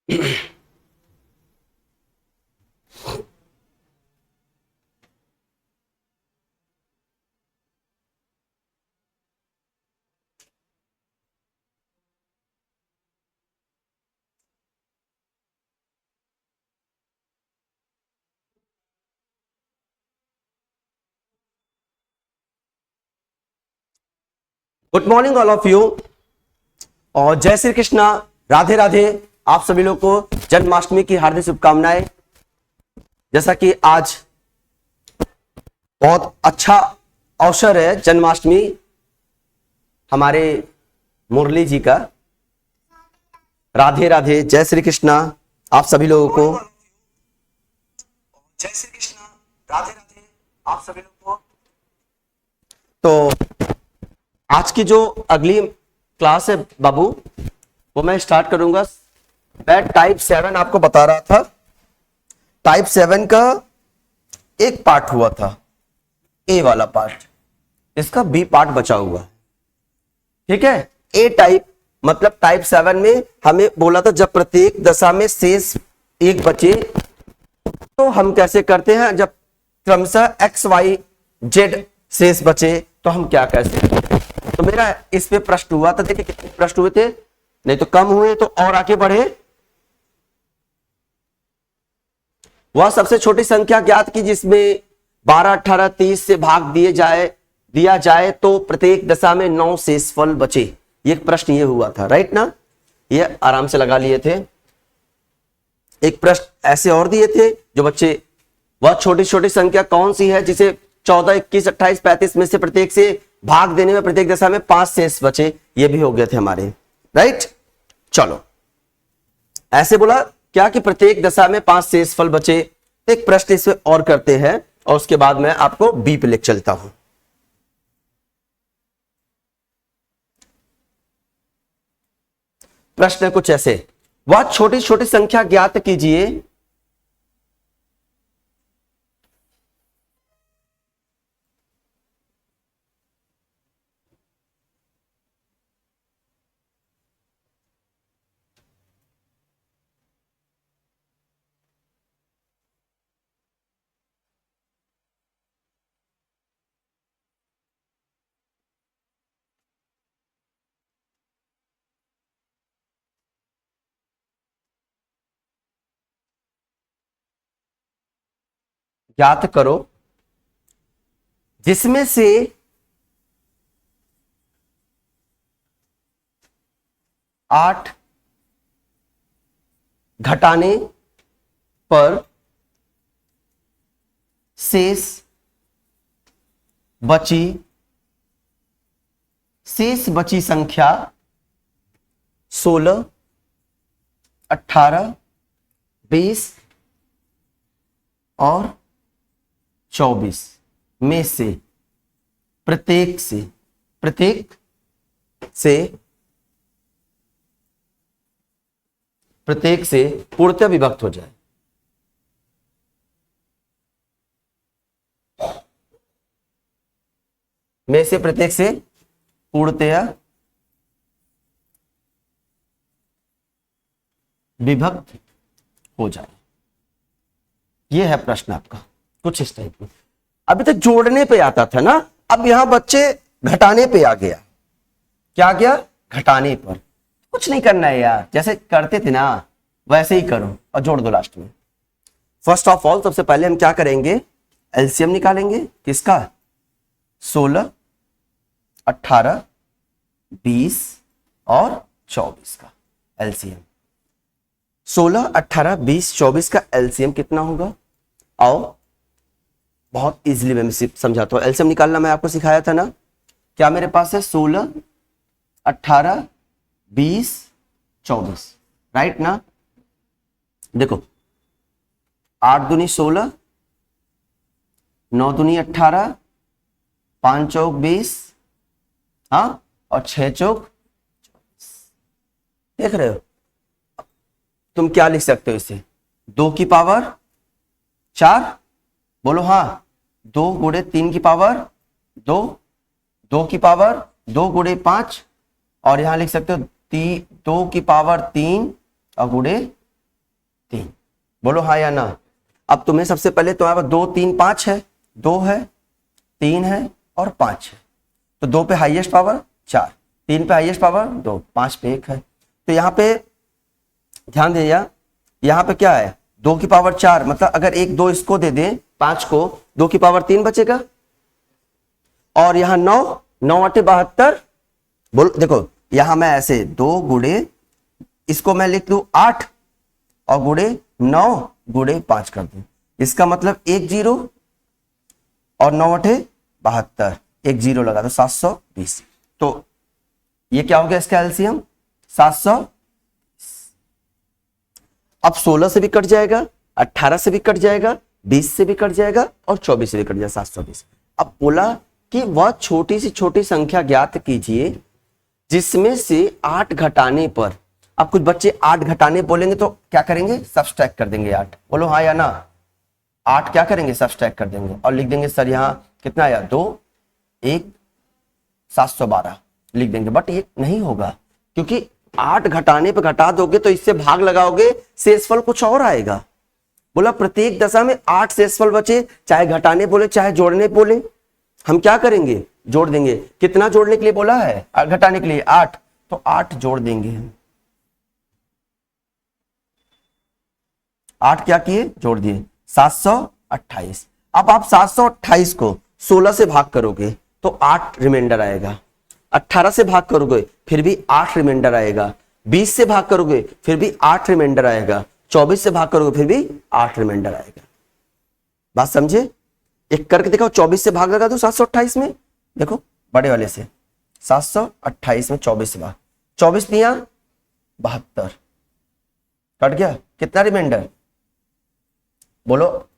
Good morning all of you और जय श्री कृष्णा, राधे राधे। आप सभी लोग को जन्माष्टमी की हार्दिक शुभकामनाएं। जैसा कि आज बहुत अच्छा अवसर है जन्माष्टमी हमारे मुरली जी का। राधे राधे, जय श्री कृष्णा आप सभी लोगों को। जय श्री कृष्णा, राधे राधे आप सभी लोगों को। तो आज की जो अगली क्लास है बाबू, वो मैं स्टार्ट करूंगा। मैं टाइप 7 आपको बता रहा था। टाइप 7 का एक पार्ट हुआ था, ए वाला पार्ट, इसका बी पार्ट बचा हुआ है। ठीक है, ए टाइप मतलब टाइप 7 में हमें बोला था जब प्रत्येक दशा में शेष एक बचे तो हम कैसे करते हैं, जब क्रमशः एक्स वाई जेड शेष बचे तो हम क्या कैसे। तो मेरा इस पे प्रश्न हुआ था, देखिए कितने प्रश्न हुए थे, नहीं तो कम हुए तो और आगे बढ़े। वह सबसे छोटी संख्या ज्ञात की जिसमें 12, 18, 30 से भाग दिया जाए तो प्रत्येक दशा में 9 शेषफल बचे। ये प्रश्न ये हुआ था, राइट ना, ये आराम से लगा लिए थे। एक प्रश्न ऐसे और दिए थे जो बच्चे, वह छोटी छोटी संख्या कौन सी है जिसे 14, 21, 28, 35 में से प्रत्येक से भाग देने में प्रत्येक दशा में 5 शेष बचे। ये भी हो गए थे हमारे, राइट। चलो, ऐसे बोला क्या कि प्रत्येक दशा में 5 शेषफल बचे। एक प्रश्न इसमें और करते हैं और उसके बाद मैं आपको बी पे लेकर चलता हूं। प्रश्न है कुछ ऐसे, वह छोटी छोटी संख्या ज्ञात कीजिए ज्ञात करो जिसमें से 8 घटाने पर शेष बची संख्या 16, 18, 20 और 24 में से प्रत्येक से पूर्णतः विभक्त हो जाए। में से प्रत्येक से पूर्णतः विभक्त हो जाए। यह है प्रश्न आपका, कुछ इस टाइप में। अभी तक जोड़ने पे आता था ना, अब यहां बच्चे घटाने पे आ गया। क्या गया? घटाने पर। कुछ नहीं करना है यार, जैसे करते थे ना वैसे ही करो और जोड़ दो लास्ट में। फर्स्ट ऑफ ऑल सबसे पहले हम क्या करेंगे, एलसीएम निकालेंगे। किसका? 16, 18, 20 और 24 का एलसीएम। 16, 18, 20, 24 का एलसीएम कितना होगा? आओ बहुत इजीली मैं समझाता हूं। एलसीएम निकालना मैं आपको सिखाया था ना। क्या मेरे पास है? 16, 18, 20, 24, राइट ना। देखो 8 दूनी 16, 9 दूनी 18, 5 चौक 20, हाँ, और 6 चौक 24। देख रहे हो? तुम क्या लिख सकते हो इसे? 2 की पावर 4, बोलो हाँ। 2 गुणे 3 की पावर 2, 2 की पावर 2 गुणे 5, और यहां लिख सकते हो 2 की पावर 3 और गुणे 3। बोलो हाँ या ना। अब तुम्हें सबसे पहले तुम्हारे पास 2 3 5 है, 2 है, 3 है और 5 है। तो 2 पे हाईएस्ट पावर 4, 3 पे हाईएस्ट पावर 2, 5 पे 1 है। तो यहाँ पे ध्यान दीजिए, यहाँ पे क्या है 2 की पावर 4, मतलब अगर 1 2 इसको दे दें 5 को, 2 की पावर 3 बचेगा। और यहाँ 9 9 8 72। बोलो देखो यहां मैं ऐसे 2 गुणे, इसको मैं लिख लू 8 और गुणे 9 गुणे 5 कर दूं। इसका मतलब 1 0 और 9 8 72, 1 0 लगा दो 720। तो ये क्या हो गया इसका एलसीएम 700। अब 16 से भी कट जाएगा, 18 से भी कट जाएगा, 20 से भी कट जाएगा और 24 से भी कट जाएगा 720। अब बोला कि वह छोटी सी छोटी संख्या ज्ञात कीजिए जिसमें से 8 घटाने पर, अब कुछ बच्चे 8 घटाने बोलेंगे तो क्या करेंगे, सब्सट्रैक्ट कर देंगे 8। बोलो हाँ या ना। 8 क्या करेंगे, सब्सट्रैक्ट कर देंगे और लिख देंगे सर यहाँ कितना आया 2 1 712 लिख देंगे। बट ये नहीं होगा क्योंकि 8 घटाने पर घटा दोगे तो इससे भाग लगाओगे, शेषफल कुछ और आएगा। बोला प्रत्येक दशा में 8 शेषफल बचे, चाहे घटाने बोले चाहे जोड़ने बोले, हम क्या करेंगे, जोड़ देंगे। कितना जोड़ने के लिए बोला है, घटाने के लिए 8, तो 8 जोड़ देंगे हम। 8 क्या किए, जोड़ दिए 728। अब आप 728 को 16 से भाग करोगे तो 8 रिमाइंडर आएगा, 18 से भाग करोगे फिर भी 8 रिमाइंडर आएगा, 20 से भाग करोगे फिर भी 8 रिमाइंडर आएगा, 24 से भाग करोगे फिर भी 8 रिमाइंडर आएगा। बात समझे, एक करके देखो। 24 से भाग लगा दो 728 में, देखो बड़े वाले से 728 में 24 से भाग, 24 दिया 72, कट गया, कितना रिमाइंडर बोलो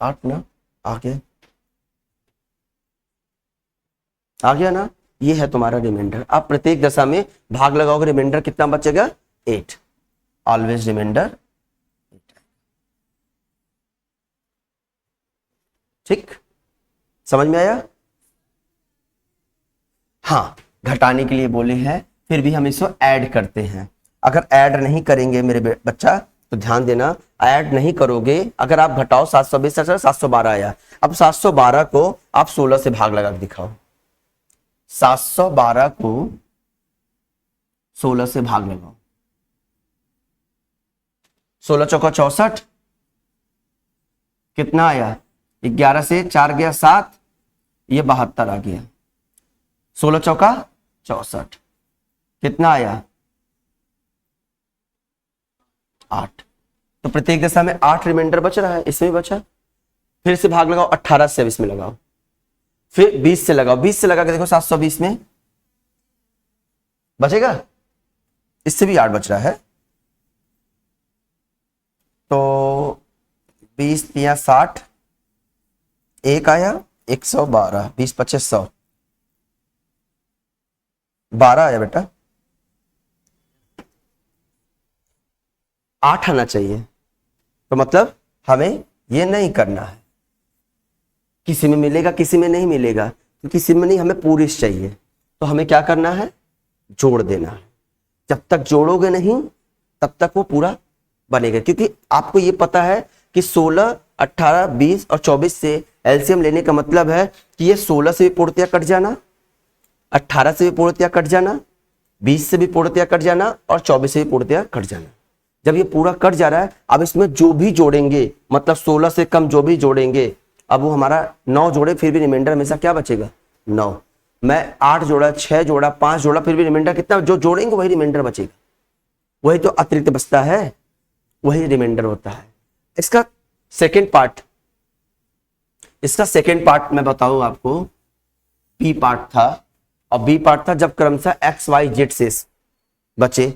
8 ना, आ गया ना। ये है तुम्हारा रिमाइंडर। आप प्रत्येक दशा में भाग लगाओगे, रिमाइंडर कितना बचेगा 8, ऑलवेज रिमाइंडर 8। ठीक, समझ में आया। हाँ, घटाने के लिए बोले हैं, फिर भी हम इसको ऐड करते हैं। अगर ऐड नहीं करेंगे मेरे बच्चा तो ध्यान देना, ऐड नहीं करोगे, अगर आप घटाओ 720 से 712 आया। अब 712 को आप 16 से भाग लगा के दिखाओ, 712 को 16 से भाग लगाओ, 16 चौका 64, कितना आया 11 से 4 गया 7, ये 72 आ गया। 16 चौका 64, कितना आया 8। तो प्रत्येक दशा में 8 रिमाइंडर बच रहा है, इसमें बचा। फिर से भाग लगाओ, 18 से अब इसमें लगाओ, फिर 20 से लगाओ, 20 से लगा के देखो 720 में बचेगा, इससे भी 8 बच रहा है। तो 20 या 60, एक आया 112, 20 25 100, 12 आया बेटा, 8 आना चाहिए। तो मतलब हमें ये नहीं करना है, किसी में मिलेगा किसी में नहीं मिलेगा, तो किसी में नहीं, हमें पूरी चाहिए। तो हमें क्या करना है, जोड़ देना है। जब तक जोड़ोगे नहीं तब तक वो पूरा बनेगा, क्योंकि आपको ये पता है कि 16 18 20 और 24 से एलसीएम लेने का मतलब है कि ये 16 से भी पूर्णतया कट जाना, 18 से भी पूर्णतया कट जाना, 20 से भी पूर्णतया कट जाना और 24 से भी पूर्णतया कट जाना। जब ये पूरा कट जा रहा है, अब इसमें जो भी जोड़ेंगे, मतलब 16 से कम जो भी जोड़ेंगे, अब वो हमारा 9 जोड़े फिर भी रिमाइंडर हमेशा क्या बचेगा 9। मैं 8 जोड़ा, 6 जोड़ा, 5 जोड़ा, फिर भी रिमाइंडर कितना, जो जोड़ेंगे वही रिमाइंडर बचेगा, वही तो अतिरिक्त बचता है, वही रिमाइंडर होता है। इसका सेकेंड पार्ट मैं बताऊं आपको, बी पार्ट था, और बी पार्ट था जब क्रमशः एक्स वाई जेड शेष बचे,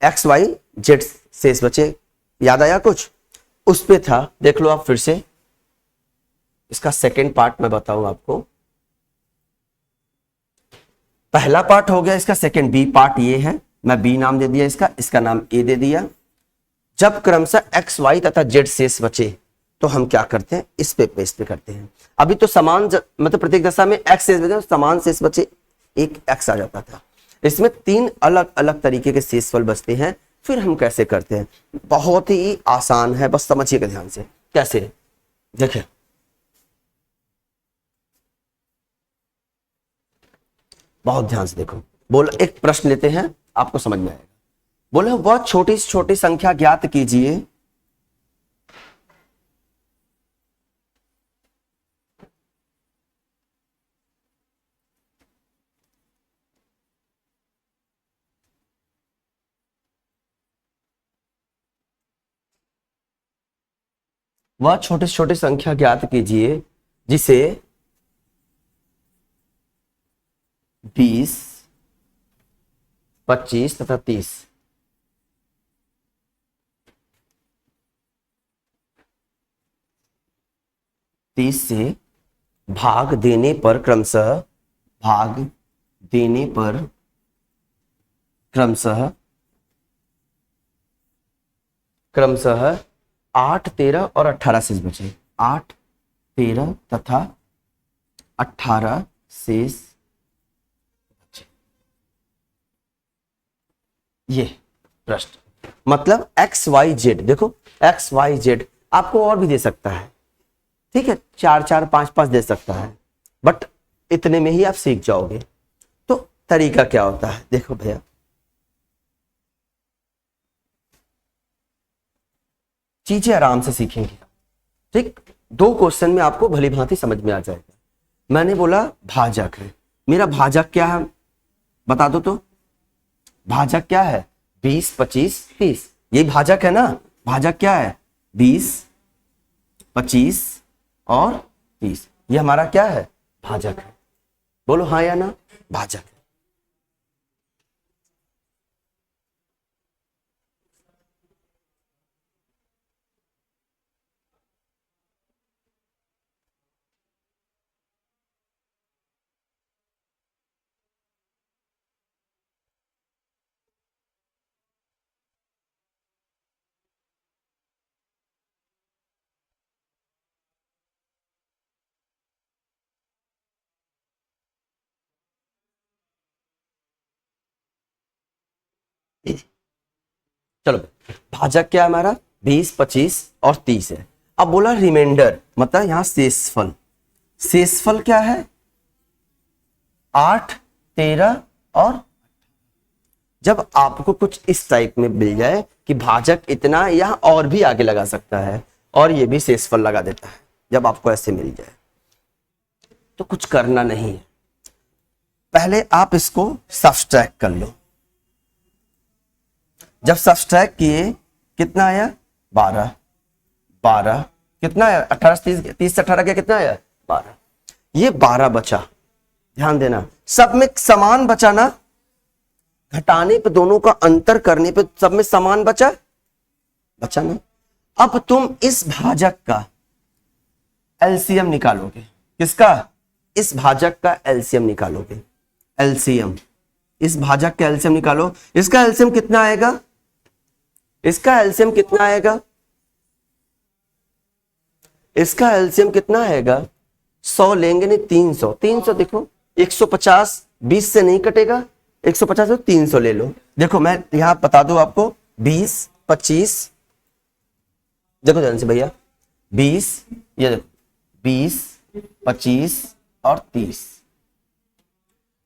एक्स वाई जेड शेष बचे, याद आया कुछ, उस पे था, देख लो आप फिर से। इसका सेकेंड पार्ट मैं बताऊं आपको, पहला पार्ट हो गया इसका, सेकेंड बी पार्ट ये है, मैं बी नाम दे दिया इसका, इसका नाम ए दे दिया। जब क्रमशः एक्स वाई तथा जेड शेष बचे तो हम क्या करते हैं, इस पे करते हैं। अभी तो समान मतलब प्रत्येक दशा में एक्स शेष बचे, समान शेष बचे, एक एक्स आ जाता था। इसमें 3 अलग अलग तरीके के शेषफल बचते हैं, फिर हम कैसे करते हैं, बहुत ही आसान है, बस समझिएगा ध्यान से कैसे। देखिए बहुत ध्यान से देखो, बोला एक प्रश्न लेते हैं आपको समझ में आएगा। बोले वह छोटी से छोटी संख्या ज्ञात कीजिए वह छोटी से छोटी संख्या ज्ञात कीजिए जिसे 20, 25 तथा 30 से भाग देने पर क्रमशः क्रमशः 8, 13 और 18 शेष बचे। 8, 13 तथा 18 शेष बचे। ये प्रश्न मतलब एक्स वाई जेड, देखो एक्स वाई जेड आपको और भी दे सकता है, ठीक है, 4, 4, 5, 5 दे सकता है, बट इतने में ही आप सीख जाओगे। तो तरीका क्या होता है, देखो भैया चीजें आराम से सीखेंगे, ठीक। 2 क्वेश्चन में आपको भली भांति समझ में आ जाएगा। मैंने बोला भाजक है, मेरा भाजक क्या है बता दो तो, भाजक क्या है 20, 25, 30, यही भाजक है ना। भाजक क्या है 20, 25 और 30, ये हमारा क्या है भाजक है। बोलो हाँ या ना, भाजक है। चलो भाजक क्या है हमारा 20, 25 और 30 है। अब बोला रिमाइंडर मतलब यहां शेषफल, शेषफल क्या है 8, 13 और जब आपको कुछ इस टाइप में मिल जाए कि भाजक इतना, यहां और भी आगे लगा सकता है और ये भी शेषफल लगा देता है, जब आपको ऐसे मिल जाए तो कुछ करना नहीं है, पहले आप इसको सब्सट्रैक्ट कर लो। जब सब्सट्रैक्ट किए कितना आया 12, 12 कितना आया 18 से 30 से 18 क्या कितना आया 12, ये 12 बचा। ध्यान देना सब में समान बचा ना, घटाने पे दोनों का अंतर करने पे सब में समान बचा ना। अब तुम इस भाजक का एलसीएम निकालोगे, किसका, इस भाजक का एलसीएम निकालोगे, एलसीएम इस भाजक का एलसीएम निकालो। इसका एलसीएम कितना आएगा, इसका एलसीएम कितना आएगा, इसका एलसीएम कितना आएगा 100 लेंगे नहीं 300, 300 देखो 150 20 से नहीं कटेगा, 150 से 300 ले लो। देखो मैं यहां बता दूं आपको 20, 25 देखो ध्यान से भैया 20, ये देखो 20, 25 और 30।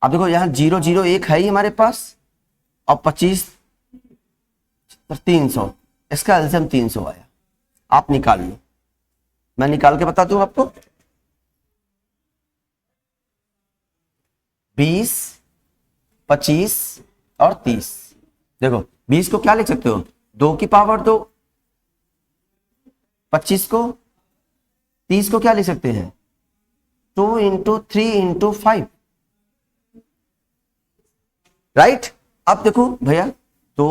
अब देखो यहां 0, 0, 1 है ही हमारे पास और 25 300, इसका एलसीएम 300 आया। आप निकाल लो, मैं निकाल के बता दूं आपको 20, 25 और 30। देखो 20 को क्या लिख सकते हो 2 की पावर 2, 25 को 30 को क्या लिख सकते हैं 2 × 3 × 5, राइट। अब देखो भैया 2,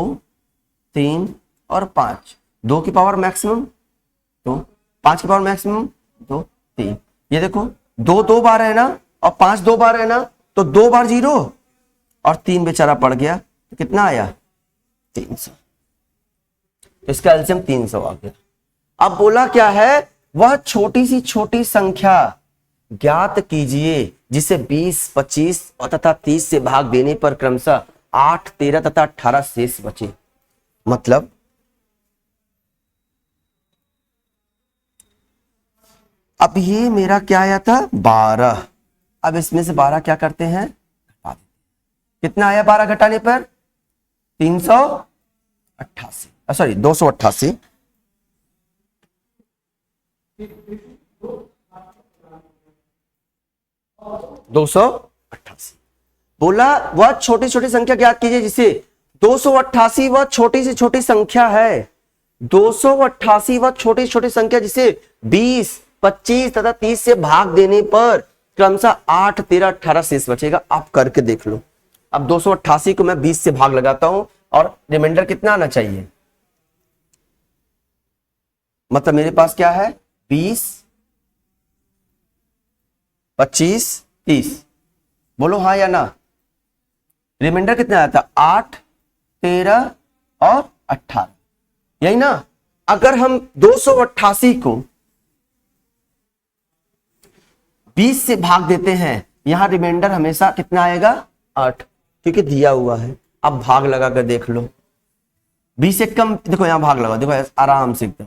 3 और 5, 2 की पावर मैक्सिमम, तो 5 की पावर मैक्सिमम 2, 3, ये देखो 2 2 बार है ना और 5 2 बार है ना, तो 2 बार 0 और 3 बेचारा पड़ गया, तो कितना आया 300, तो इसका एलसीएम 300 आ गया। अब बोला क्या है, वह छोटी सी छोटी संख्या ज्ञात कीजिए जिसे 20, 25 और तथा 30 से भाग देने पर क्रमशः 8, 13 तथा 18 शेष बचे। मतलब अब ये मेरा क्या आया था 12, अब इसमें से 12 क्या करते हैं, कितना आया 12 घटाने पर 388, सॉरी 288, 288। बोला वह छोटी छोटी संख्या ज्ञात कीजिए जिसे 288 वह छोटी से छोटी संख्या है, 288 वह छोटी छोटी संख्या जिसे 20, 25 तथा 30 से भाग देने पर क्रमशः 8, 13, 18 शेष बचेगा। आप करके देख लो। अब 288 को मैं 20 से भाग लगाता हूं और रिमाइंडर कितना आना चाहिए, मतलब मेरे पास क्या है 20, 25, 30, बोलो हाँ या ना। रिमाइंडर कितना आया था 8, 13 और 18, यही ना। अगर हम 288 को 20 से भाग देते हैं, यहां रिमाइंडर हमेशा कितना आएगा 8, क्योंकि दिया हुआ है। अब भाग लगा कर देख लो, 20 से कम, देखो यहां भाग लगा, देखो आराम से एकदम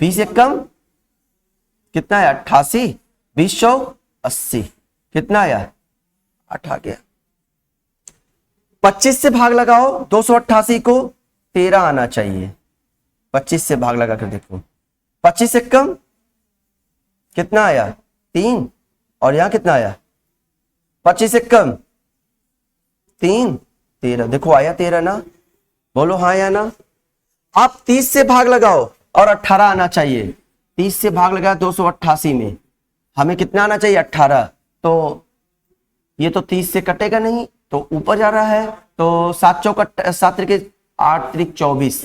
20 से कम कितना है 88, 20 सौ 80, कितना आया 8 आ गया। 25 से भाग लगाओ 288 को, 13 आना चाहिए। 25 से भाग लगा कर देखो, 25 से कम कितना आया 3, और यहां कितना आया 25 से कम 3, 13, देखो आया 13 ना, बोलो हाँ या ना। आप 30 से भाग लगाओ और 18 आना चाहिए। 30 से भाग लगाया 288 में, हमें कितना आना चाहिए 18, तो ये तो 30 से कटेगा नहीं, तो ऊपर जा रहा है। तो 7 चौक 7 त्रिक 8 त्रिक 24,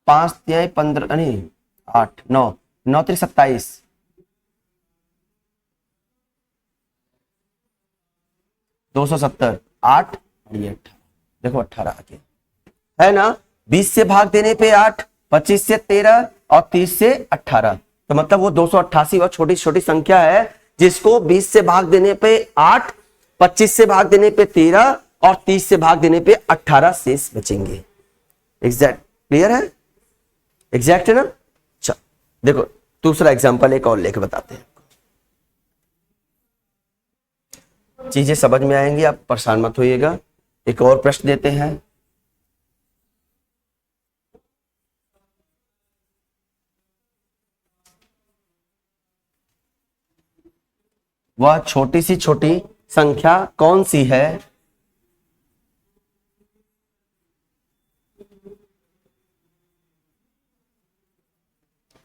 5 तिहाई 15, नहीं 8 9 9 त्रिक 27, 270, 8 और ये 18, देखो 18 आ गया है ना। 20 से भाग देने पे 8, 25 से 13 और 30 से 18, तो मतलब वो 288 वह छोटी छोटी संख्या है जिसको 20 से भाग देने पे 8, 25 से भाग देने पे 13 और 30 से भाग देने पे 18 शेष बचेंगे। एग्जैक्ट क्लियर है, एग्जैक्ट है ना। चल देखो दूसरा एग्जांपल एक और लेकर बताते हैं, चीजें समझ में आएंगी, आप परेशान मत होइएगा। एक और प्रश्न देते हैं, वह छोटी सी छोटी संख्या कौन सी है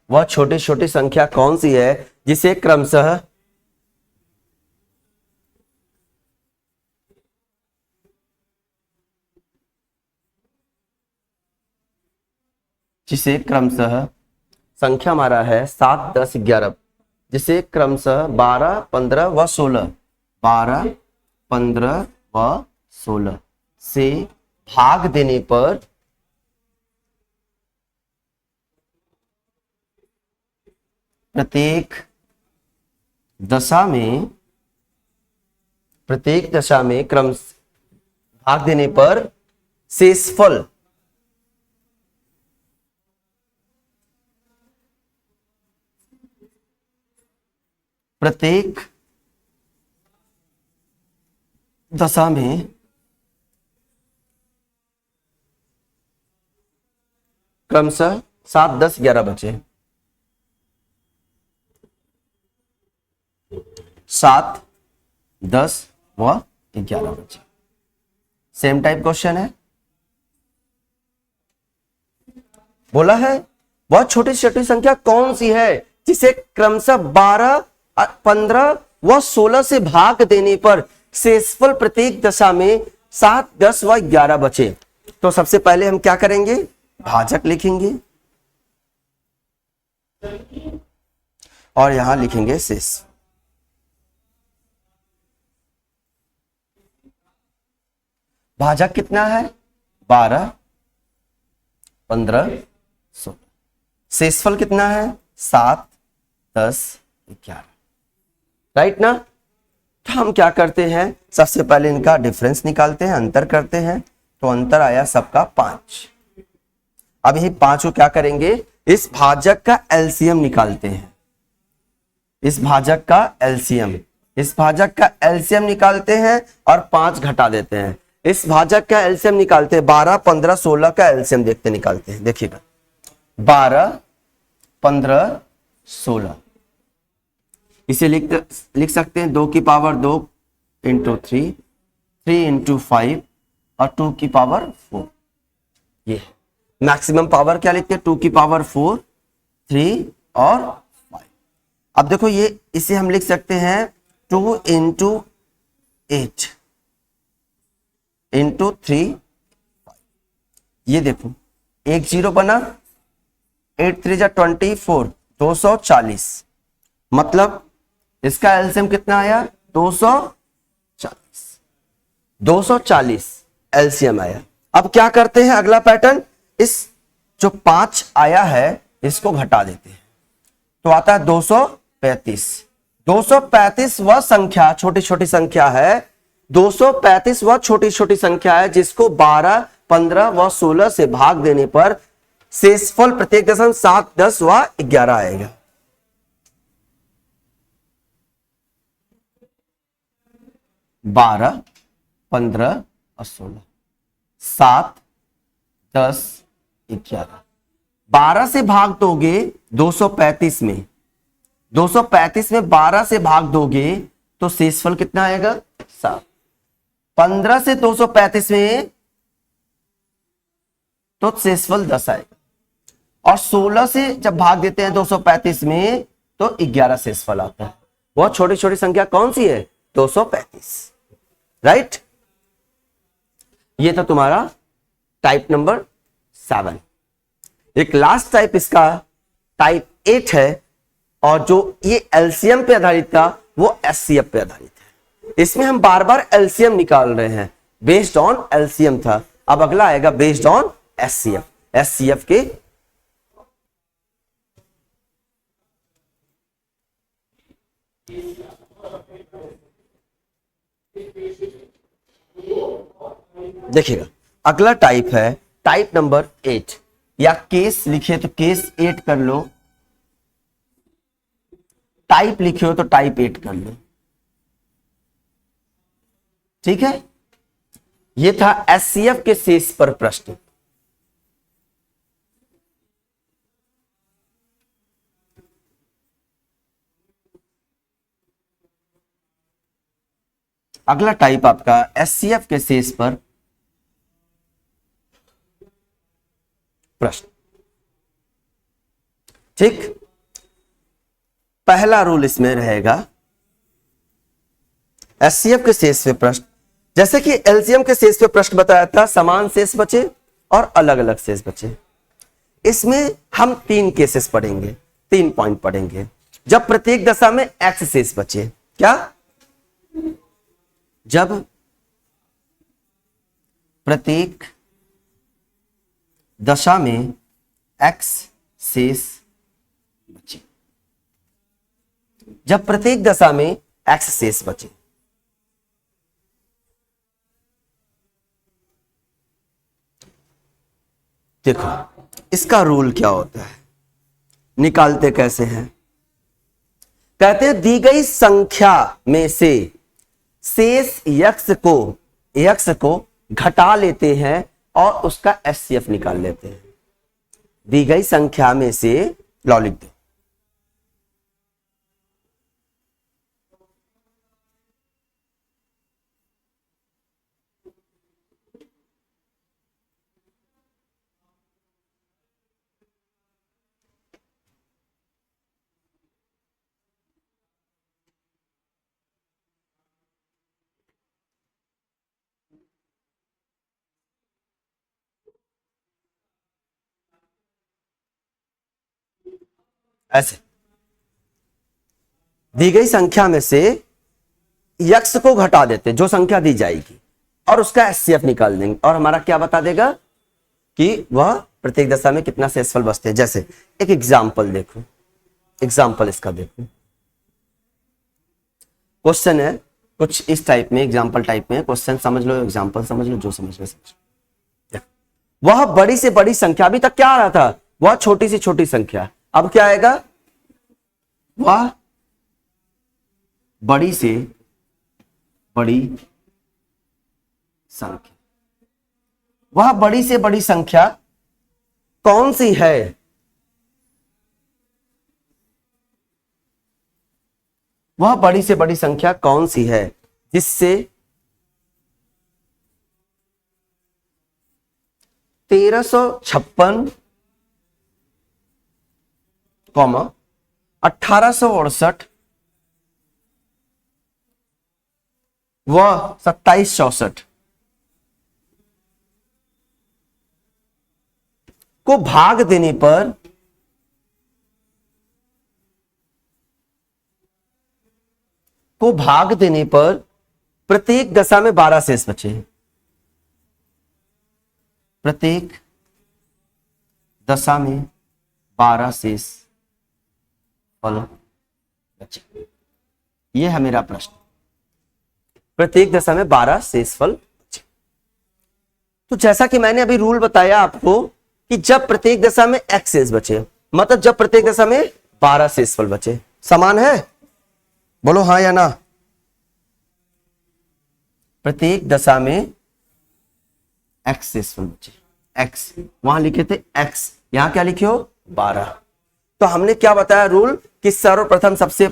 वह छोटी छोटी संख्या कौन सी है जिसे क्रमशः संख्या हमारा है 7, 10, 11, जिसे क्रमशः 12, 15 व 16, 12, 15 व 16 से भाग देने पर प्रत्येक दशा में क्रम भाग देने पर शेषफल प्रत्येक दशा में क्रमशः 7, 10, 11 बचे। 7, 10 व 11 बचे। सेम टाइप क्वेश्चन है, बोला है वह छोटी छोटी संख्या कौन सी है जिसे क्रमशः 12, 15 व 16 से भाग देने पर शेषफल प्रत्येक दशा में 7, 10 व 11 बचे। तो सबसे पहले हम क्या करेंगे, भाजक लिखेंगे और यहां लिखेंगे शेष। भाजक कितना है 12, 15, 16, शेषफल कितना है 7, 10, 11, राइट ना। तो हम क्या करते हैं, सबसे पहले इनका डिफरेंस निकालते हैं, अंतर करते हैं। तो अंतर आया सबका 5। अब यही 5 को क्या करेंगे, इस भाजक का एलसीएम निकालते हैं। इस भाजक का एलसीएम, इस भाजक का एलसीएम निकालते हैं और 5 घटा देते हैं। इस भाजक का एलसीएम निकालते हैं, 12, 15, 16 का एलसीएम देखते निकालते हैं। देखिएगा 12, 15, 16, इसे लिख सकते हैं 2 की पावर 2 इंटू 3, 3 इंटू 5 और 2 की पावर 4। ये मैक्सिमम पावर क्या लिखते हैं, 2 की पावर 4, 3 और 5। अब देखो ये, इसे हम लिख सकते हैं 2 इंटू 8 इंटू 3, 5। ये देखो एक 0 बना, 8 3 जा 24, 240। मतलब इसका एलसीएम कितना आया, 240। 240 एलसीएम आया। अब क्या करते हैं, अगला पैटर्न, इस जो 5 आया है इसको घटा देते हैं, तो आता है 235। 235 वह संख्या, छोटी छोटी संख्या है, 235 वह छोटी छोटी संख्या है जिसको 12, 15 व 16 से भाग देने पर शेषफल प्रत्येक दशमलव 7, 10 व 11 आएगा। बारह, 15 और 16, 7, 10, 11। 12 से भाग दोगे 235 में, 235 में 12 से भाग दोगे तो शेषफल कितना आएगा, 7। 15 से 235 में तो शेषफल 10 आएगा। और 16 से जब भाग देते हैं 235 में तो 11 शेषफल आता है। वह छोटी छोटी संख्या कौन सी है, 235। राइट। ये था तुम्हारा टाइप नंबर 7। एक लास्ट टाइप इसका टाइप 8 है, और जो ये एलसीएम पे आधारित था वो एचसीएफ पे आधारित है। इसमें हम बार बार एलसीएम निकाल रहे हैं, बेस्ड ऑन एलसीएम था। अब अगला आएगा बेस्ड ऑन एचसीएफ। एचसीएफ के देखिएगा, अगला टाइप है टाइप नंबर 8, या केस लिखे तो केस 8 कर लो, टाइप लिखे हो तो टाइप 8 कर लो। ठीक है, यह था एचसीएफ के शेष पर प्रश्न। अगला टाइप आपका एचसीएफ के शेष पर प्रश्न। ठीक, पहला रूल इसमें रहेगा एचसीएफ के शेष पे प्रश्न, जैसे कि एलसीएम के शेष पे प्रश्न बताया था, समान शेष बचे और अलग अलग शेष बचे। इसमें हम 3 केसेस पढ़ेंगे, 3 पॉइंट पढ़ेंगे। जब प्रत्येक दशा में एक्स शेष बचे, क्या, जब प्रत्येक दशा में एक्स शेष बचे, जब प्रत्येक दशा में एक्स शेष बचे। देखो इसका रूल क्या होता है, निकालते कैसे हैं। कहते हैं दी गई संख्या में से शेष यक्स को घटा लेते हैं और उसका एचसीएफ निकाल लेते हैं। दी गई संख्या में से, लॉ लिख दो, ऐसे दी गई संख्या में से यक्स को घटा देते, जो संख्या दी जाएगी, और उसका एचसीएफ निकाल देंगे, और हमारा क्या बता देगा कि वह प्रत्येक दशा में कितना शेषफल बचते हैं। जैसे एक एग्जाम्पल देखो, एग्जाम्पल इसका देखो। क्वेश्चन है कुछ इस टाइप में, एग्जाम्पल टाइप में, क्वेश्चन समझ लो, एग्जाम्पल समझ लो, जो समझ लो समझ लो। वह बड़ी से बड़ी संख्या, अभी तक क्या आ रहा था, वह छोटी से छोटी संख्या, अब क्या आएगा, वह बड़ी से बड़ी संख्या। वह बड़ी से बड़ी संख्या कौन सी है? वह बड़ी से बड़ी संख्या कौन सी है जिससे 1356, 1868 व 2764 को भाग देने पर प्रत्येक दशा में 12 शेष बचे। प्रत्येक दशा में 12 शेष फल बचे। यह है मेरा प्रश्न। प्रत्येक दशा में 12 शेष फल बचे। तो जैसा कि मैंने अभी रूल बताया आपको कि जब प्रत्येक दशा में x शेष बचे, मतलब जब प्रत्येक दशा में 12 शेष फल बचे, समान है? बोलो हाँ या ना। प्रत्येक दशा में x शेष फल बचे, x वहां लिखे थे x, यहां क्या लिखे हो 12। तो हमने क्या बताया रूल कि सर्वप्रथम सबसे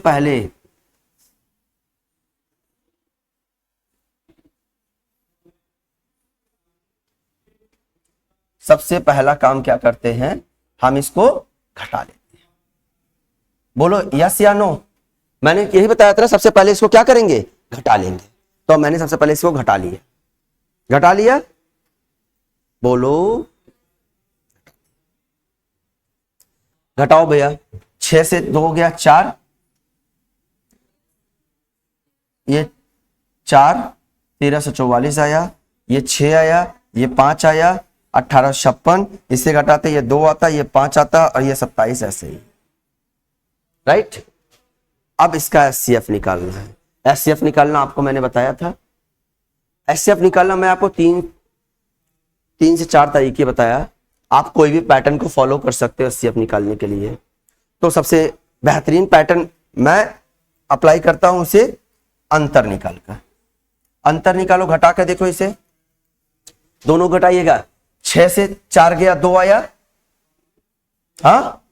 पहला काम क्या करते हैं, हम इसको घटा लेते हैं। बोलो यस या नो। मैंने यही बताया था ना, सबसे पहले इसको क्या करेंगे, घटा लेंगे। तो मैंने सबसे पहले इसको घटा लिया। बोलो घटाओ भैया। 6 से 2 हो गया 4, ये 4, 1344 आया, ये 6 आया, ये 5 आया, 1856, इससे घटाते ये 2 आता, ये 5 आता और ये 27, ऐसे ही। राइट। अब इसका एचसीएफ निकालना है। एचसीएफ निकालना आपको मैंने बताया था। एचसीएफ निकालना मैं आपको तीन से 4 तरीके बताया। आप कोई भी पैटर्न को फॉलो कर सकते हो एचसीएफ निकालने के लिए। तो सबसे बेहतरीन पैटर्न मैं अप्लाई करता हूं, उसे अंतर निकालकर। अंतर निकालो, घटा कर देखो इसे, दोनों घटाइएगा। 6 से 4 गया, 2 आया, हाँ,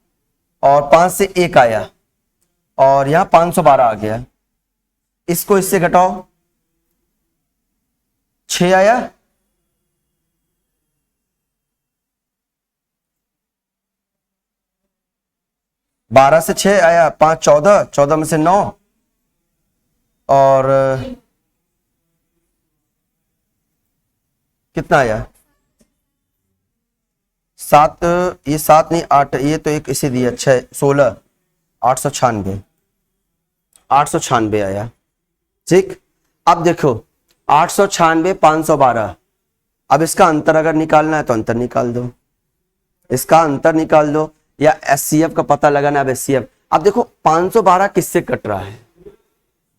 और 5 से 1 आया, और यहां 512 आ गया। इसको इससे घटाओ, 6 आया, 12 से 6 आया, 5 14, 14 में से 9, और कितना आया 7, ये 7 नहीं 8, ये तो एक इसे दिया 6, 16, 896 आया। ठीक। अब देखो 896, 512। अब इसका अंतर अगर निकालना है तो अंतर निकाल दो, इसका अंतर निकाल दो, या एचसीएफ का पता लगाना। अब एचसीएफ, अब देखो 512 किससे कट रहा है,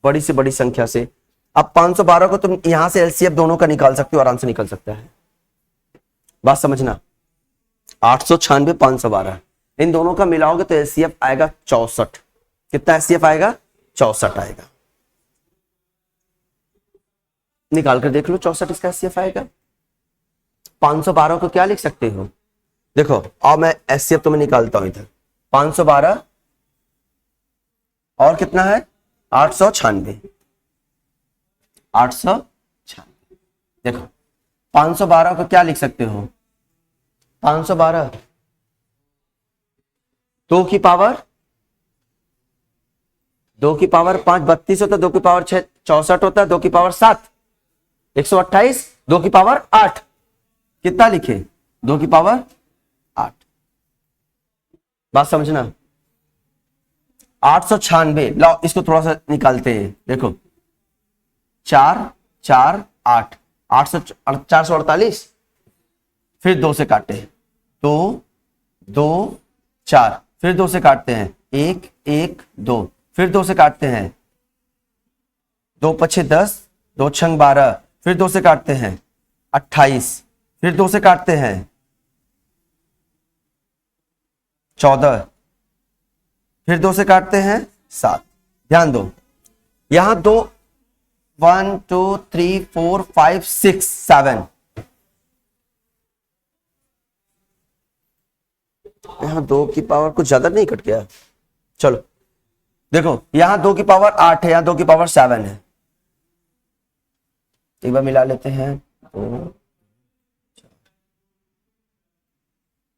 बड़ी से बड़ी संख्या से। अब 512 को तुम यहां से एलसीएफ दोनों का निकाल सकते हो, आराम से निकल सकता है। बात समझना, 896, 512 इन दोनों का मिलाओगे तो एचसीएफ आएगा 64। कितना एचसीएफ आएगा, 64 आएगा। निकाल कर देख लो, 64 इसका एचसीएफ आएगा। 512 को क्या लिख सकते हो, देखो अब मैं एचसीएफ तो मैं निकालता हूं इधर। 512 और कितना है 896, 896। देखो 512 को क्या लिख सकते हो, 512 2 की पावर 5 32 होता है, 2 की पावर 6 64 होता है, 2 की पावर 7 128, 2 की पावर 8 कितना लिखे, 2 की पावर 8। बात समझना, 896। लाओ इसको थोड़ा सा निकालते हैं। देखो 4 4 8 448, फिर 2 से काटे, 2 2 4, फिर 2 से काटते हैं, 1 1 2, फिर 2 से काटते हैं, 2 पछे 10, 2 छंग 12, फिर 2 से काटते हैं 28, फिर 2 से काटते हैं 14, फिर 2 से काटते हैं 7। ध्यान दो, यहां 2 1 2 3 4 5 6 7, यहां 2 की पावर कुछ ज्यादा नहीं कट गया। चलो देखो, यहां 2 की पावर 8 है, यहां 2 की पावर 7 है। एक बार मिला लेते हैं।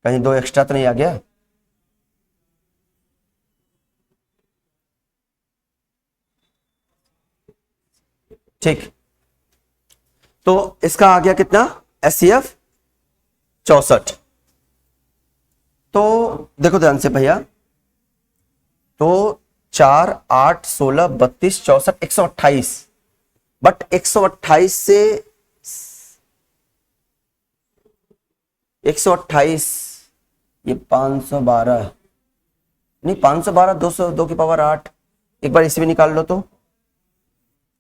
कहीं 2 एक्स्ट्रा तो नहीं आ गया? ठीक, तो इसका आ गया कितना? SCF 64। तो देखो ध्यान से भैया, तो 4 8 16 32 64 128, बट 128 से 128 ये 512 नहीं, 512 200 2 की पावर 8। एक बार इसे भी निकाल लो तो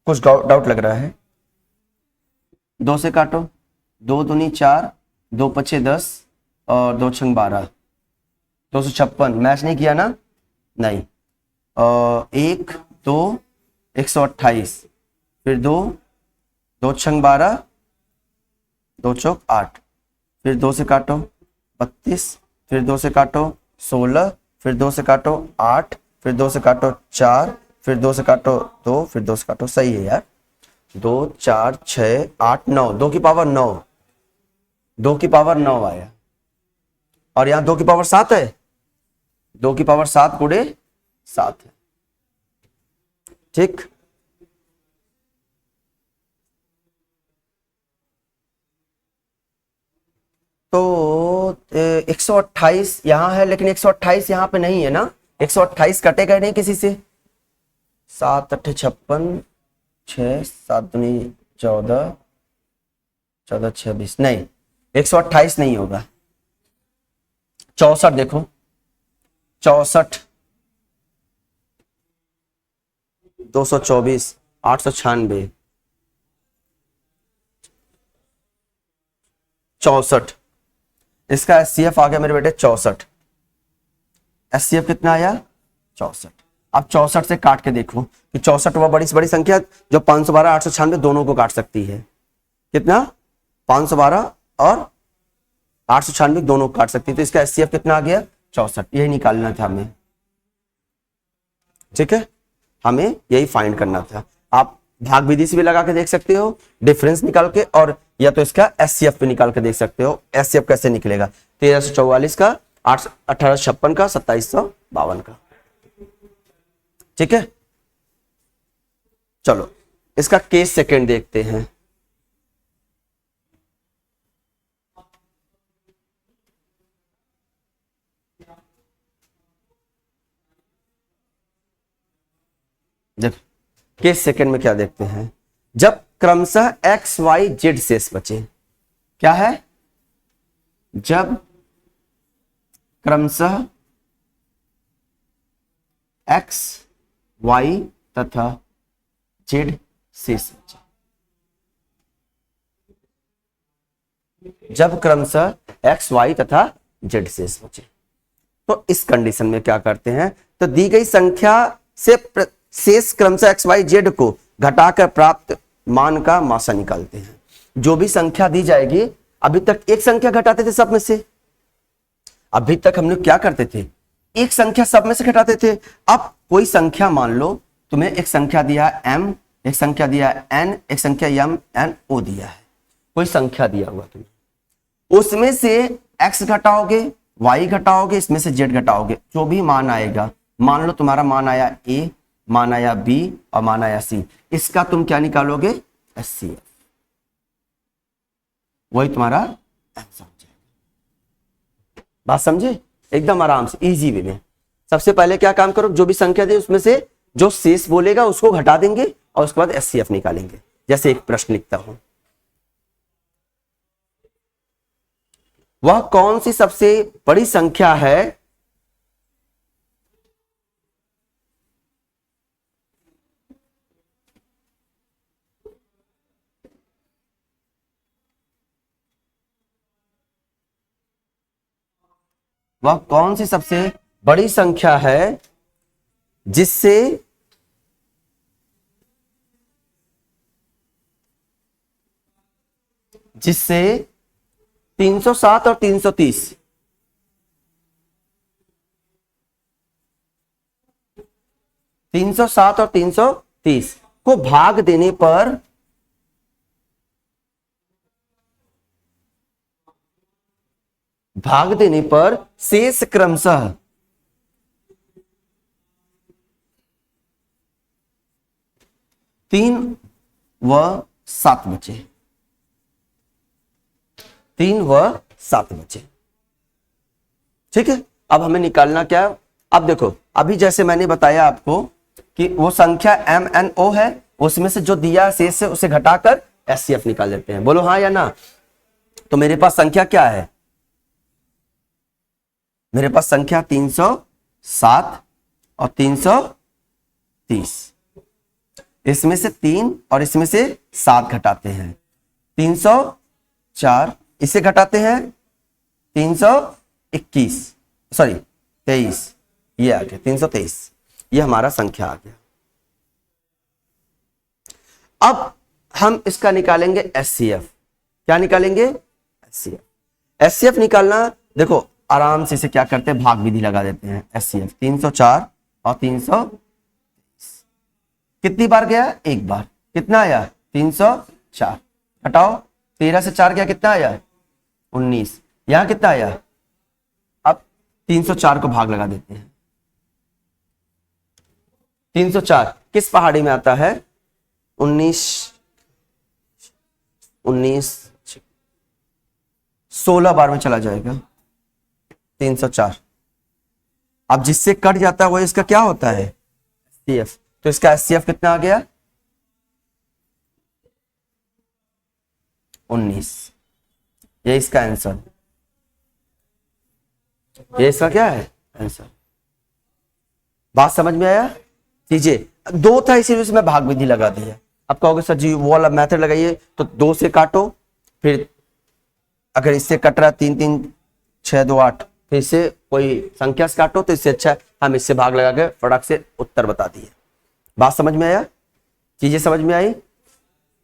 कुछ डाउट लग रहा है। 2 से काटो, 2 दूनी 4, 2 पछे 10 और 2 छंग 12, 256। मैच नहीं किया ना? नहीं। 1 2 128, फिर 2 2 छंग 12, 2 चौक 8, फिर 2 से काटो 32, फिर 2 से काटो 16, फिर 2 से काटो 8, फिर 2 से काटो 4, फिर 2 से काटो 2, फिर 2 से काटो। सही है यार। 2 4 6 8 9, 2 की पावर 9, 2 की पावर 9 आया। और यहां 2 की पावर 7 है, 2 की पावर 7 गुणे 7 है। ठीक, तो 128 यहां है, लेकिन 128 यहां पे नहीं है ना। 128 कटेगा नहीं किसी से। 7 8 56, 6 7 दूनी 14, 14 26, नहीं 128 नहीं होगा। 64 देखो, 64 224 896, 64। इसका SCF आ गया मेरे बेटे 64। SCF कितना आया? 64। अब 64 से काट के देखो कि 64 वह बड़ी से बड़ी संख्या जो 512 896 दोनों को काट सकती है। कितना? 512 और 896 दोनों को काट सकती है। तो इसका SCF कितना आ गया? 64। यही निकालना था हमें। ठीक है, हमें यही फाइंड करना था। आप भाग विधि से भी लगा के देख सकते हो, डिफरेंस निकाल के, और या तो इसका SCF पे निकाल के देख सकते हो। SCF कैसे निकलेगा? 1344 का, 1856 का, 2752 का। ठीक है, चलो इसका केस सेकंड देखते हैं। देख, केस सेकंड में क्या देखते हैं? जब क्रमशः एक्स वाई जेड शेष बचे। क्या है? जब क्रमशः एक्स वाई तथा जेड शेष बचे। जब क्रमशः एक्स वाई तथा जेड शेष बचे, तो इस कंडीशन में क्या करते हैं? तो दी गई संख्या से शेष क्रमशः एक्स वाई जेड को घटाकर प्राप्त मान का मासा निकालते हैं। जो भी संख्या दी जाएगी, अभी तक एक संख्या घटाते थे सब में से। अभी तक हम लोग क्या करते थे? एक संख्या सब में से घटाते थे। अब कोई संख्या मान लो तुम्हें एक संख्या दिया m, एक संख्या दिया n, एक संख्या m n o दिया है। कोई संख्या दिया हुआ तुम्हें, उसमें से x घटाओगे, y घटाओगे, इसमें से z घटाओगे, जो भी मान आएगा, मान लो तुम्हारा मान आया a, मान आया b और मान आया c, इसका तुम क्या निकालोगे? SCF। वही तुम्हारा आंसर। बात समझे? एकदम आराम से, इजी वे में। सबसे पहले क्या काम करो? जो भी संख्या दे उसमें से जो शेष बोलेगा उसको घटा देंगे और उसके बाद SCF निकालेंगे। जैसे एक प्रश्न लिखता हूं, वह कौन सी सबसे बड़ी संख्या है वह कौन सी सबसे बड़ी संख्या है जिससे जिससे 307 और 330 307 और 330 को भाग देने पर शेष क्रमशः 3 व 7 बचे। 3 व 7 बचे। ठीक है, अब हमें निकालना क्या। अब देखो, अभी जैसे मैंने बताया आपको कि वो संख्या MNO है, उसमें से जो दिया शेष है उसे घटाकर SCF निकाल लेते हैं। बोलो हाँ या ना। तो मेरे पास संख्या क्या है, मेरे पास संख्या 307 और 330। इसमें से 3 और इसमें से 7 घटाते हैं, 304, इसे घटाते हैं 321, सॉरी 23, ये आ गया 323, ये हमारा संख्या आ गया। अब हम इसका निकालेंगे SCF। क्या निकालेंगे? SCF निकालना, देखो आराम से इसे क्या करते हैं, भाग विधि लगा देते हैं। SCF 304 और 300 कितनी बार गया? एक बार। कितना आया? 304। हटाओ, 13 से 4 गया, कितना आया? 19। यहां कितना आया? अब 304 को भाग लगा देते हैं। 304 किस पहाड़ी में आता है? 16 बार में चला जाएगा 304। अब जिससे कट जाता है वो इसका क्या होता है? SCF। तो इसका SCF कितना आ गया? 19। ये इसका आंसर, ये इसका क्या है? आंसर। बात समझ में आया? चीजें दो था इसीलिए मैं भाग विधि लगा दी है। अब कहोगे सर जी वो वाला मेथड लगाइए, तो 2 से काटो, फिर अगर इससे कट रहा 3 3 6 2 8, फिर से कोई संख्या से काटो, तो इससे अच्छा हम इससे भाग लगा के फटाक से उत्तर बता दिए। बात समझ में आया? चीजें समझ में आई?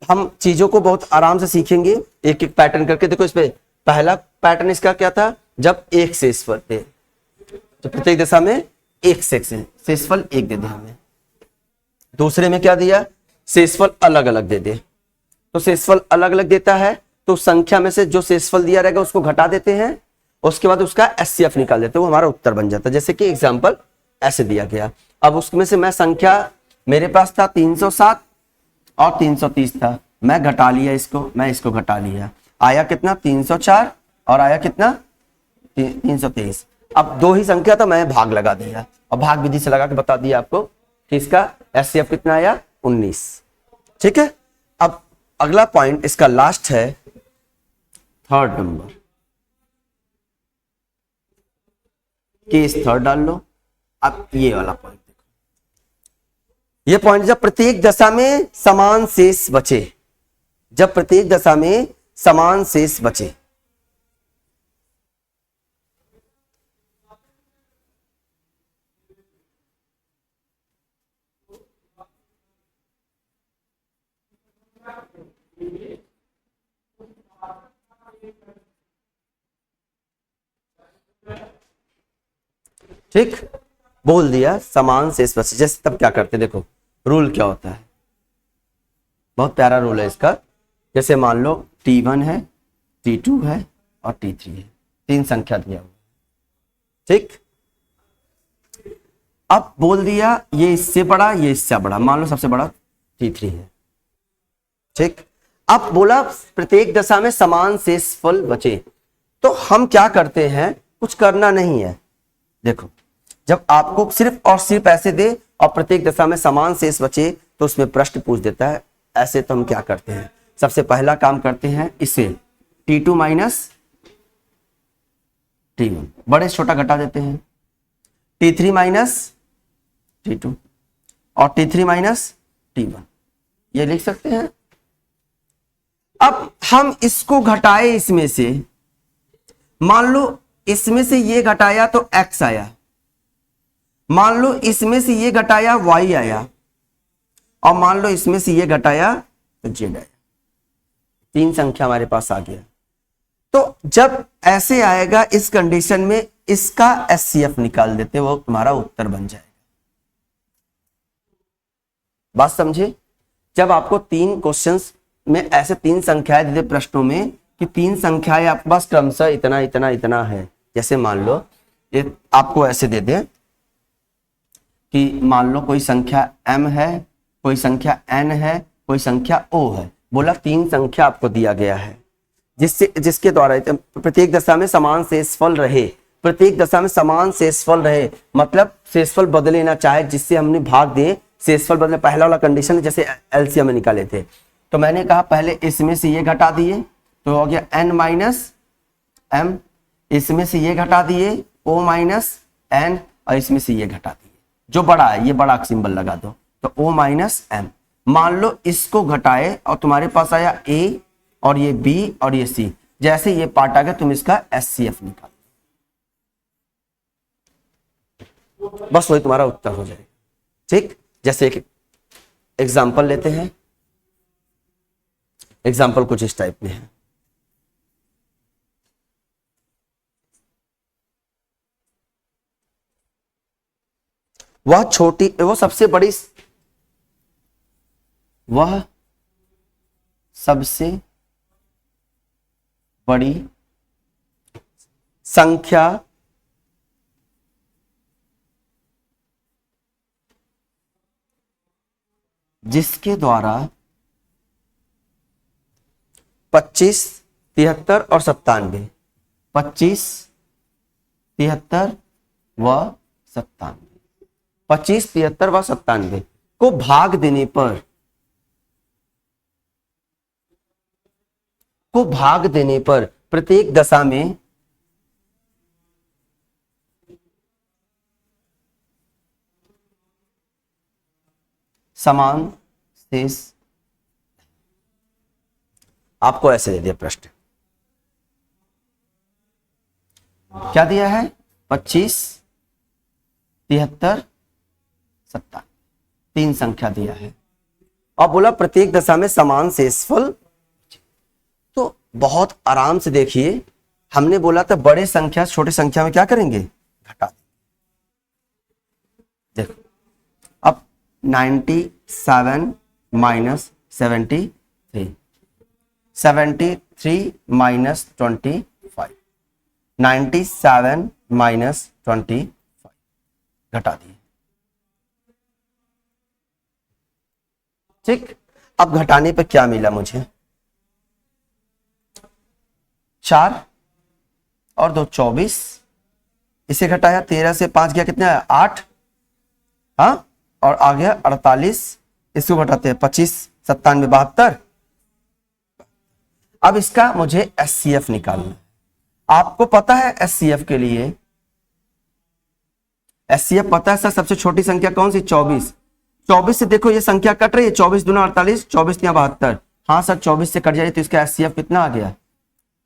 हम चीजों को बहुत आराम से सीखेंगे, एक एक पैटर्न करके। देखो इसमें पहला पैटर्न इसका क्या था, जब एक शेषफल थे, तो प्रत्येक दशा में एक शेषफल एक दे दे हमें। दूसरे में क्या दिया? शेषफल अलग अलग दे दे। तो शेषफल अलग अलग देता है तो संख्या में से जो शेषफल दिया रहेगा उसको घटा देते हैं, उसके बाद उसका SCF निकाल देते हैं, वो हमारा उत्तर बन जाता है। जैसे कि एग्जांपल ऐसे दिया गया। अब उसमें से मैं संख्या, मेरे पास था 307 और 330 था, मैं घटा लिया इसको, मैं इसको घटा लिया, आया कितना? 304 और आया कितना? 323। अब दो ही संख्या था, मैं भाग लगा दिया और भाग विधि से लगा के बता दिया आपको कि इसका SCF कितना आया? 19। ठीक है, अब अगला पॉइंट इसका लास्ट है, 3rd नंबर। केस 3rd डाल लो। अब ये वाला पॉइंट देखो, ये पॉइंट, जब प्रत्येक दशा में समान शेष बचे, जब प्रत्येक दशा में समान शेष बचे। ठीक, बोल दिया समान शेष बचे, जैसे तब क्या करते, देखो रूल क्या होता है, बहुत प्यारा रूल है इसका। जैसे मान लो T1 है, T2 है और T3 है, 3 संख्या दिया हुआ। ठीक, अब बोल दिया ये इससे बड़ा, ये इससे बड़ा, मान लो सबसे बड़ा T3 है। ठीक, अब बोला प्रत्येक दशा में समान शेषफल बचे, तो हम क्या करते हैं, कुछ करना नहीं है। देखो जब आपको सिर्फ और सिर्फ ऐसे दे और प्रत्येक दशा में समान शेष बचे, तो उसमें प्रश्न पूछ देता है। ऐसे तो हम क्या करते हैं, सबसे पहला काम करते हैं, इसे T2 माइनस T1, बड़े छोटा घटा देते हैं, T3 माइनस T2 और T3 माइनस T1, ये लिख सकते हैं। अब हम इसको घटाए, इसमें से मान लो इसमें से ये घटाया तो x आया, मान लो इसमें से ये घटाया y आया, और मान लो इसमें से ये घटाया तो z आया। 3 संख्या हमारे पास आ गया। तो जब ऐसे आएगा इस कंडीशन में इसका एचसीएफ निकाल देते, वो तुम्हारा उत्तर बन जाएगा। बात समझे? जब आपको 3 क्वेश्चंस में ऐसे 3 संख्याएं दे दे प्रश्नों में कि 3 संख्याएं आपके पास क्रमशः इतना इतना इतना है, जैसे मान लो ये आपको ऐसे दे दे कि मान लो कोई संख्या m है, कोई संख्या n है, कोई संख्या o है, बोला 3 संख्या आपको दिया गया है जिसके द्वारा प्रत्येक दशा में समान शेषफल रहे, प्रत्येक दशा में समान शेषफल रहे, मतलब शेषफल बदले ना चाहे, जिससे हमने भाग दे शेषफल बदले। पहला वाला कंडीशन है जैसे एलसीएम में निकाले थे, तो मैंने कहा पहले इसमें से ये घटा दिए तो हो गया n माइनस m, इसमें से ये घटा दिए o माइनस n, और इसमें से ये घटा दिए जो बड़ा है, ये बड़ा सिंबल लगा दो तो o माइनस m। मान लो इसको घटाए और तुम्हारे पास आया a और ये b और ये c, जैसे ये पार्ट आ गया तुम इसका एचसीएफ निकाल, बस वही तुम्हारा उत्तर हो जाएगा। ठीक, जैसे एक एग्जाम्पल लेते हैं। एग्जाम्पल कुछ इस टाइप में है। वह सबसे बड़ी संख्या जिसके द्वारा 25, 73 और 97, 25, 73 व 97, 25, 73 व 97 को भाग देने पर प्रत्येक दशा में समान शेष। आपको ऐसे दे दिया प्रश्न, क्या दिया है 25, 73, 97, 3 संख्या दिया है और बोला प्रत्येक दशा में समान शेषफल। तो बहुत आराम से देखिए, हमने बोला था बड़े संख्या छोटे संख्या में क्या करेंगे, घटा। देखो अब 97 माइनस 73, 73 माइनस 25, 97 माइनस 25 घटा दिए। ठीक, अब घटाने पे क्या मिला मुझे, 4 और 2 24, इसे घटाया 13 से 5 गया कितना है 8, हाँ, और आ गया 48, इसको घटाते हैं 25, 97, 72। अब इसका मुझे एचसीएफ निकालना है। आपको पता है एचसीएफ के लिए, एचसीएफ पता है सर सबसे छोटी संख्या कौन सी, 24। 24 से देखो ये संख्या कट रही है, 24 दूना 48, 24 तिया 72। हाँ सर 24 से कट जाए तो इसका एचसीएफ कितना आ गया,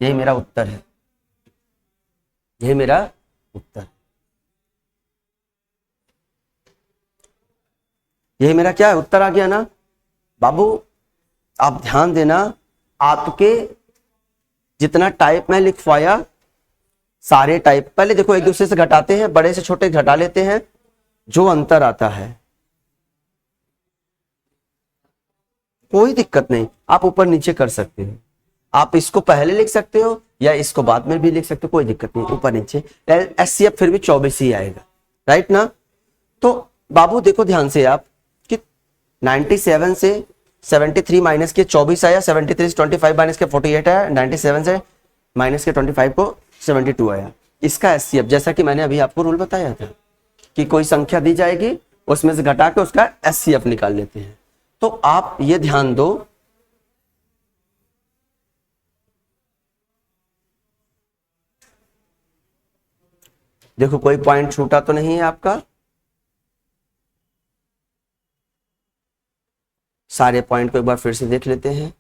यही मेरा उत्तर है, यही मेरा उत्तर, यही मेरा क्या है उत्तर आ गया ना। बाबू आप ध्यान देना, आपके जितना टाइप में लिखवाया सारे टाइप पहले देखो एक दूसरे से घटाते हैं, बड़े से छोटे घटा लेते हैं, जो अंतर आता है कोई दिक्कत नहीं, आप ऊपर नीचे कर सकते हो, आप इसको पहले लिख सकते हो या इसको बाद में भी लिख सकते हो, कोई दिक्कत नहीं, ऊपर नीचे। एचसीएफ फिर भी 24 ही आएगा, राइट ना। तो बाबू देखो ध्यान से आप कि 97 से 73 माइनस के 24 आया, 73 से 25 माइनस के 48 आया, 97 से माइनस के 25 को 72 आया। इसका एचसीएफ जैसा कि मैंने अभी आपको रूल बताया था कि कोई संख्या दी जाएगी उसमें से घटा के उसका एचसीएफ निकाल लेते हैं। तो आप ये ध्यान दो, देखो कोई पॉइंट छूटा तो नहीं है आपका, सारे पॉइंट को एक बार फिर से देख लेते हैं।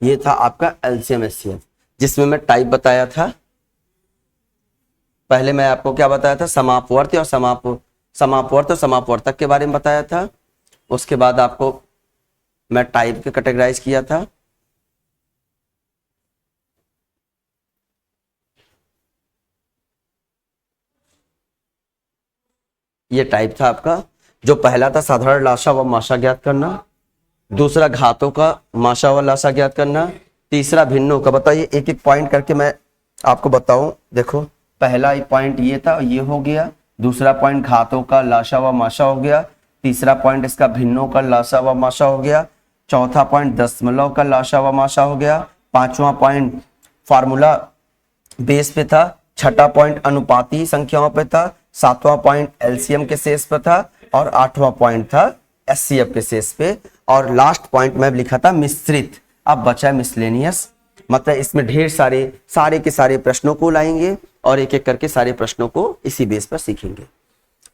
ये था आपका एलसीएम एचसीएफ, जिसमें मैं टाइप बताया था। पहले मैं आपको क्या बताया था, समापवर्ती और समापवर्त और समापवर्तक के बारे में बताया था। उसके बाद आपको मैं टाइप के कैटेगराइज किया था। ये टाइप था आपका। जो पहला था साधारण लाशा व माशा ज्ञात करना, दूसरा घातों का माशा व लाशा ज्ञात करना, तीसरा भिन्नों का। बताइए एक एक पॉइंट करके मैं आपको बताऊं। देखो पहला पॉइंट ये था, ये हो गया। दूसरा पॉइंट घातों का लाशा व माशा हो गया। तीसरा पॉइंट इसका भिन्नों का लाशा व माशा हो गया। चौथा पॉइंट दशमलव का लाशा व माशा हो गया। पांचवा पॉइंट फार्मूला बेस पे था। छठा पॉइंट अनुपाती संख्याओं पे था। सातवां पॉइंट एलसीएम के शेष पे था। और आठवां पॉइंट था एचसीएफ के शेष पे। और लास्ट पॉइंट में लिखा था मिश्रित। अब बचा मिसलेनियस, मतलब इसमें ढेर सारे के सारे प्रश्नों को लाएंगे और एक एक करके सारे प्रश्नों को इसी बेस पर सीखेंगे।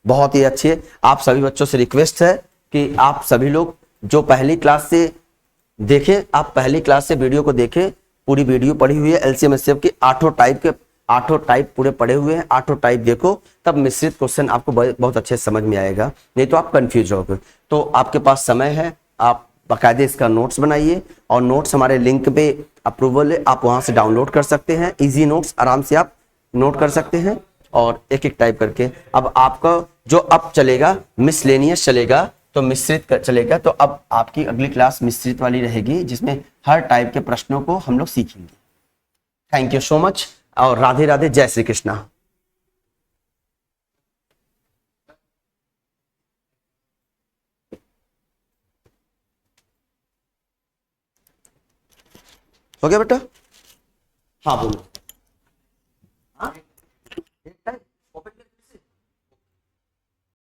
बहुत ही अच्छे। आप सभी बच्चों से रिक्वेस्ट है कि आप सभी लोग जो पहली क्लास से देखें, आप पहली क्लास से वीडियो को देखें। पूरी वीडियो पढ़ी हुई है एलसीएम एचसीएफ के आठों टाइप पूरे पढ़े हुए हैं। आठों टाइप देखो, तब मिश्रित क्वेश्चन आपको बहुत अच्छे समझ में आएगा, नहीं तो आप कंफ्यूज रहोगे। तो आपके पास समय है, आप बाकायदे इसका नोट्स बनाइए और नोट्स हमारे लिंक पे अप्रूवल है, आप वहां से डाउनलोड कर सकते हैं। इजी नोट्स आराम से आप नोट कर सकते हैं और एक एक टाइप करके। अब आपका जो अब चलेगा मिसलेनियस चलेगा, तो मिश्रित चलेगा। तो अब आपकी अगली क्लास मिश्रित वाली रहेगी, जिसमें हर टाइप के प्रश्नों को हम लोग सीखेंगे। थैंक यू सो मच और राधे राधे, जय श्री कृष्णा। हो गया बेटा? हाँ बोलो।